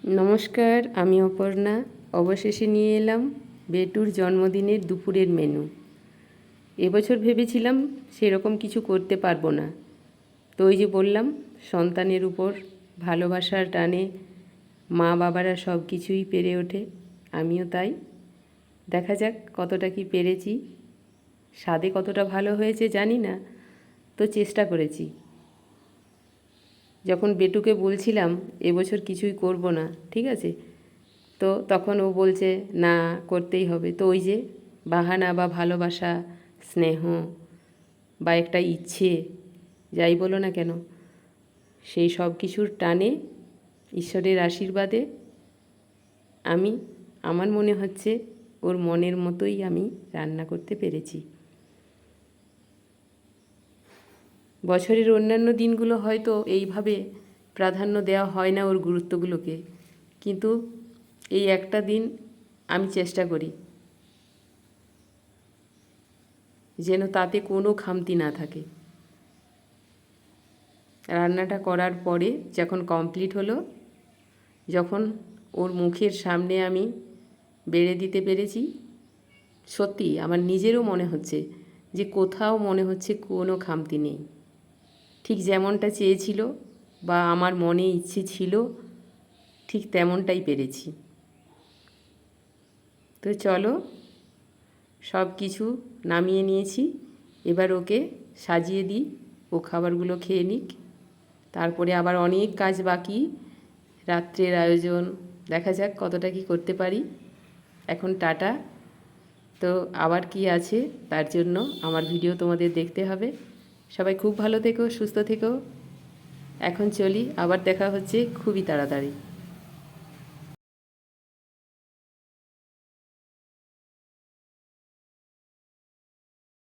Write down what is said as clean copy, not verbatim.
নমস্কার, আমি অপর্ণা। অবশেষে নিয়ে এলাম বেটুর জন্মদিনের দুপুরের মেনু। এবছর ভেবেছিলাম সেরকম কিছু করতে পারবো না, তো ওই যে বললাম সন্তানের উপর ভালোবাসার টানে মা বাবারা সব কিছুই পেরে ওঠে, আমিও তাই। দেখা যাক কতটা কি পেরেছি, স্বাদে কতটা ভালো হয়েছে জানি না, তো চেষ্টা করেছি। যখন বেটুকে বলছিলাম এবছর কিছুই করব না, ঠিক আছে, তো তখন ও বলছে না করতেই হবে। তো ওই যে বাহানা বা ভালোবাসা, স্নেহ বা একটা ইচ্ছে, যাই বলো না কেন, সেই সব কিছুর টানে, ঈশ্বরের আশীর্বাদে আমার মনে হচ্ছে ওর মনের মতোই আমি রান্না করতে পেরেছি। বছরের অন্যান্য দিনগুলো হয়তো এইভাবে প্রাধান্য দেওয়া হয় না ওর গুরুত্বগুলোকে, কিন্তু এই একটা দিন আমি চেষ্টা করি যেন তাতে কোনো খামতি না থাকে। রান্নাটা করার পরে যখন কমপ্লিট হলো, যখন ওর মুখের সামনে আমি বেড়ে দিতে পেরেছি, সত্যি আমার নিজেরও মনে হচ্ছে যে কোথাও মনে হচ্ছে কোনো খামতি নেই, ঠিক যেমনটা চেয়েছিল বা আমার মনে ইচ্ছে ছিল ঠিক তেমনটাই পেরেছি। তো চলো, সব কিছু নামিয়ে নিয়েছি, এবার ওকে সাজিয়ে দিই, ও খাবারগুলো খেয়ে নিক। তারপরে আবার অনেক কাজ বাকি, রাত্রের আয়োজন, দেখা যাক কতটা কি করতে পারি। এখন টাটা। তো আবার কি আছে তার জন্য আমার ভিডিও তোমাদের দেখতে হবে। সবাই খুব ভালো থেকো, সুস্থ থেকো। এখন চলি, আবার দেখা হচ্ছে খুবই তাড়াতাড়ি।